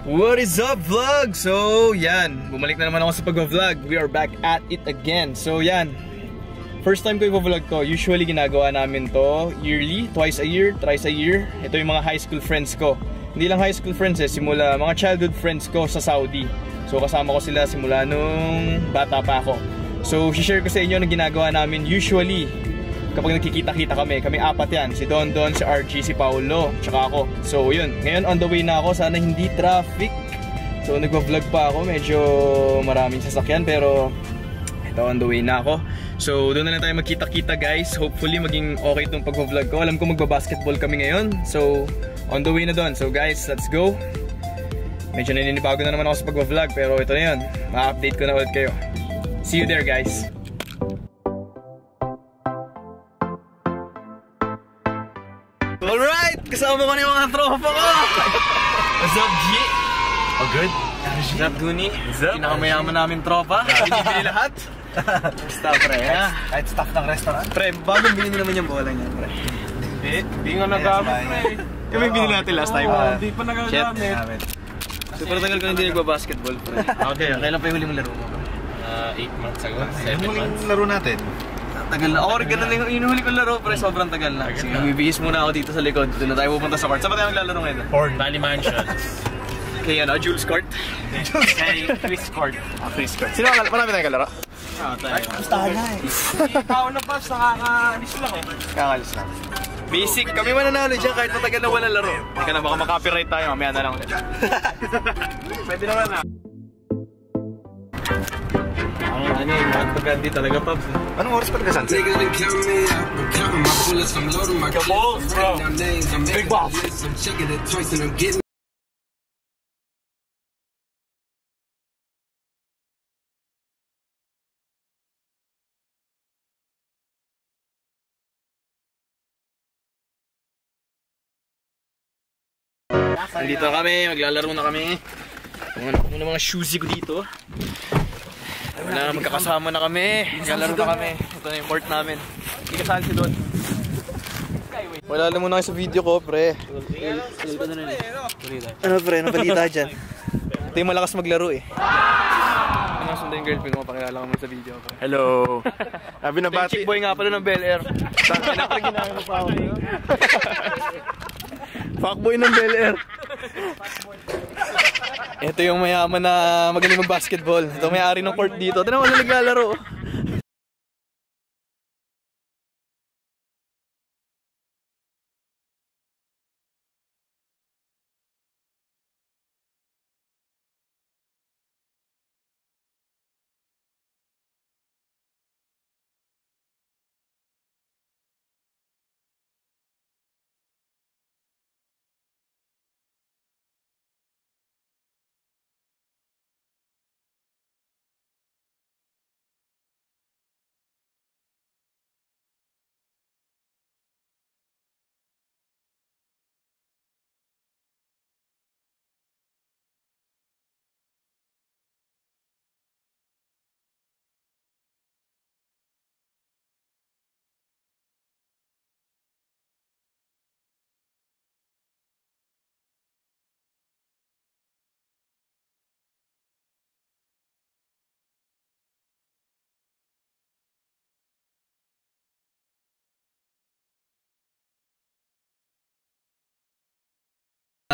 What is up, vlog? So, yan. Bumalik na naman ako sa pag-vlog. We are back at it again. So, yan. First time ko i-vlog to. Usually, ginagawa namin to yearly, twice a year, thrice a year. Ito yung mga high school friends ko. Hindi lang high school friends simula mga childhood friends ko sa Saudi. So, kasama ko sila simula nung bata pa ako. So, share ko sa inyo na ginagawa namin usually kapag nagkikita-kita kami. Kami apat yan. Si Don Don, si RG, si Paolo, tsaka ako. So yun, ngayon on the way na ako. Sana hindi traffic. So nagva-vlog pa ako. Medyo maraming sasakyan pero ito, on the way na ako. So doon na lang tayo magkita-kita guys. Hopefully maging okay itong pag-vlog ko. Alam ko magbabasketball kami ngayon. So on the way na doon. So guys, let's go. Medyo naninibago na naman ako sa pag-vlog pero ito na yun. Ma-update ko na ulit kayo. See you there guys. Alright! Kasama ko na yung mga tropa ko! What's up, G? Oh, good? What's up, Duni? What's up? Pinakamayaman namin tropa. Binibili lahat. Basta, pre. Kahit staff ng restaurant? Pre, bagong bilhin naman yung bola niya, pre. Hindi nga nagamit, pre. Yung may binili natin last time. Hindi pa nagagamit. Super tagal ko hindi nagbabasketball, pre. Okay, kailan pa yung huli mong laro mo? 8 months ago, 7 Yung months. laro natin? Tagal na. Ako rin ganun lang yung huli kong laro, pre. Sobrang tagal na. Sige, bibihis muna ako dito sa likod. Doon na tayo pupunta sa court. Saan ba tayo maglalaro ngayon? Bali Mansion. Kaya Jules Court? Kay Chris Court. Chris Court. Sino ka? Marami tayong kalaro? Tayo. Gustahan na eh. Ikaw na pa, nakakaalis lang eh. Kakalis lang. Basic. Kami mananalo dyan kahit matagal na walang laro. Kaya na baka makapiright tayo. Mamaya na lang ulit. Pwede naman na. Ano yung magpagandi talaga, Pops? Anong oras pa nagkasansin? The balls, bro. Big balls. Nandito kami, maglalaro na kami. Ano mga shoesy ko dito. Wala na, magkakasama na kami. Maglalaro na kami. Ito na yung court namin. Hindi kasali si Don. Wala lang muna kayo sa video ko, pre. Ano, pre? Anong balita dyan? Ito yung malakas maglaro eh. Ano sundan yung girlfriend mo? Pakilala ka muna sa video, pre. Hello. Sabi na Chick boy nga pala ng Bel Air. Saan ka na ginagawa mo pa ako? Fuckboy ng Bel Air. Ito yung mayaman na magaling mag-basketball. Ito may-ari ng court dito. Ito naman na naglalaro.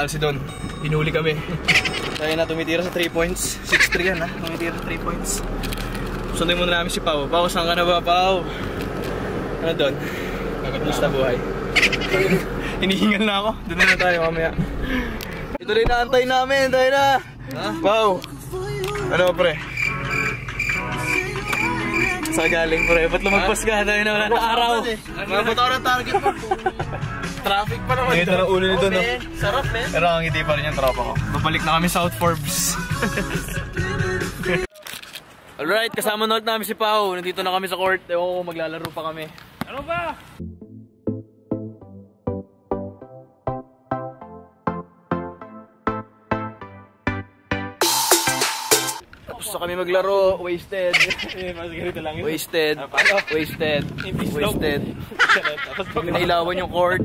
Si Don, pinuli kami. Tayo na tumitira sa 3 points. 6-3 yan ha, tumitira sa 3 points. Sunday muna namin si Pao. Pao, saan ka na ba, Pao? Ano Don? Kamusta buhay? Hinihingal na ako. Doon na tayo mamaya. Ito rin naantay namin. Tayo na. Pao. Ano pre? Saan galing pre? Ba't lumagpas ka? Tayo na wala na araw. Mabot ako ng target mo. Traffic pa naman. Ito na ulo nito, no? Sarap, man. Pero ang hindi pa rin yung tropa ko. Babalik na kami South Forbes. Alright, kasama na ulit namin si Pao. Nandito na kami sa court. Ewan ko, maglalaro pa kami. Ano ba? Tapos na kami maglaro. Wasted. Wasted. Wasted. Wasted. Nailawan yung court.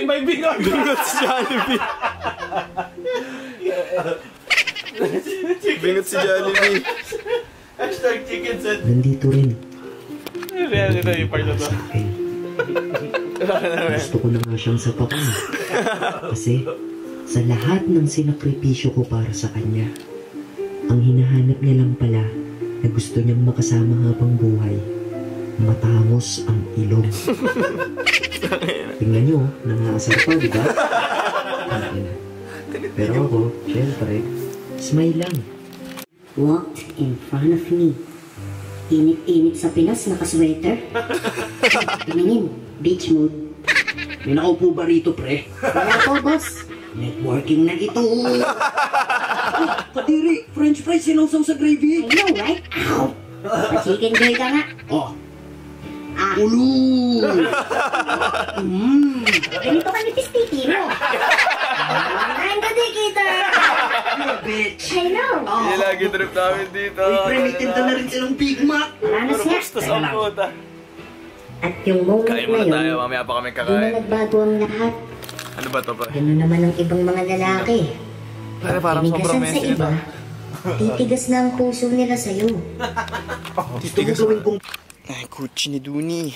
May bingot! Bingot si Jollibee. Bingot si Jollibee. Hashtag chicken set. Nandito rin Ito yung part na to. sa akin. Gusto ko na nga siyang sapakan. Kasi sa lahat ng sinakripisyo ko para sa kanya, ang hinahanap niya lang pala na gusto niyang makasama habang buhay, matangos ang ilong. Tingnan niyo, nangaasar pa, di ba? Pero ako, syempre, smile lang. Walked in front of me. Init-init sa Pinas, nakasweater. Tumingin, beach mode. May nakaupo ba rito, pre? Wala po, boss. Networking na ito. Kadiri, french fries sinawsaw sa I gravy. know, right? Ow! Pa-chicken joy ka nga. Oh, Ah, ulo. ganito ka nipis titi mo. I'm the dikita. Bitch. I know. Hindi lagi trip namin dito. May primitive na rin silang Big Mac. Marami Pero siya. bastos ang puta. At yung moment Kain na muna tayo, yun, mamaya pa kami doon na kakain. nagbago ang lahat. Ano ba to pa? Ganun naman ang ibang mga lalaki. Pare, parang Tinigasan sobrang sa messy iba, titigas na ang puso nila sa'yo. Gusto ko gawin kong Ay, Gucci ni Duni.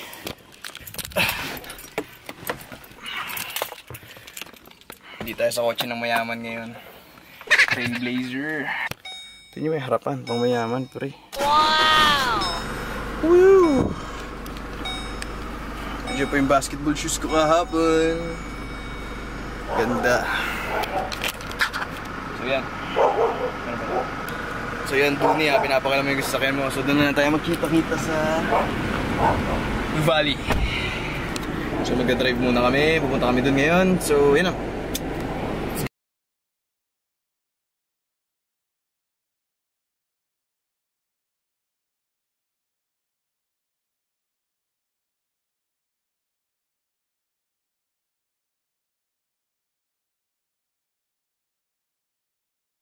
Hindi tayo sa kotse ng mayaman ngayon. Trailblazer. Ito nyo may harapan, pang mayaman, pre. Wow! Woo! Medyo pa yung basketball shoes ko kahapon. Ganda. So yan. So yan, Duni ha, pinapakala mo yung sasakyan mo. So doon na tayo magkita-kita sa Valley. So mag-drive muna kami, pupunta kami doon ngayon. So yan na.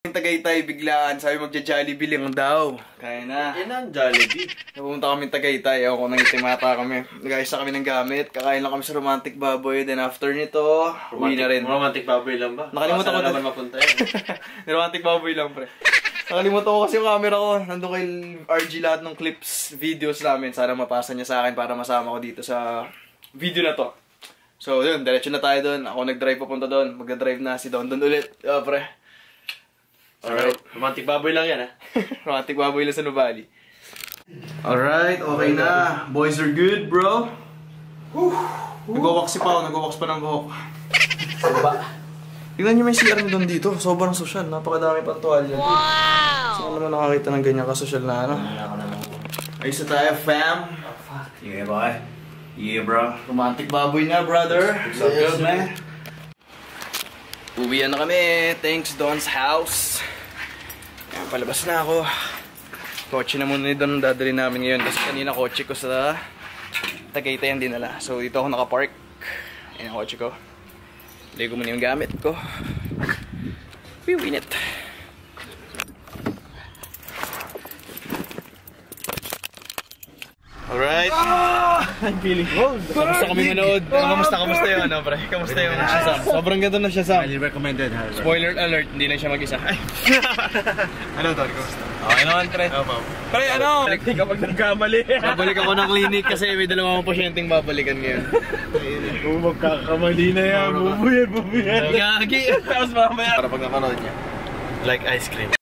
Tagaytay biglaan, sabi magja-Jollibee lang daw. Kaya na. Yan ang Jollibee. Napunta kami Tagaytay, ako nang itimata kami. Nag-ayos na kami ng gamit, kakain lang kami sa Romantic Baboy. Then after nito, uwi na rin. Romantic Baboy lang ba? Nakalimutan ko na naman mapunta yan. Romantic Baboy lang, pre. Nakalimutan ko kasi yung camera ko. Nandun kay RG lahat ng clips, videos namin. Sana mapasa niya sa akin para masama ko dito sa video na to. So yun, diretso na tayo doon. Ako nag-drive papunta doon. Magda-drive na si Don ulit. Pre. Alright, Romantic Baboy lang yan, ha? Romantic Baboy lang sa Nuvali. Alright, okay na. Boys are good, bro. Nag-wax pa ako, nag-wax pa ng buhok. Tingnan nyo may CR nyo doon dito. Sobrang social, napakadami pang tuwalya. Wow! Saan naman nakakita ng ganyan ka-social na ano? Ayos na tayo, fam. Yeah, boy. Yeah, bro. Romantic Baboy na, brother. What's up, good, man? Uwian na kami. Thanks, Don's house. Ayan, palabas na ako. Kotse na muna ni Don dadali namin ngayon. Kasi kanina kotse ko sa Tagaytay ang dinala. So dito ako nakapark. Ayan ang kotse ko. Lego muna yung gamit ko. Piwinit. Alright. I'm feeling cold. Kamusta kami manood? Kamusta yun, ano, pre? Kamusta yung Shazam? Sobrang ganda ng Shazam. Highly recommended, ha? Spoiler alert, hindi na siya mag-isa. Ay. Ano, Tony? Kamusta? Okay naman, pre. Pre, ano? Hindi kapag nagkamali. Babalik ako ng clinic kasi may dalawang pasyenteng babalikan ngayon. Magkakamali na yan. Bubuyan. Gagi! Tapos mamaya. Para pag napanood niya. Like ice cream.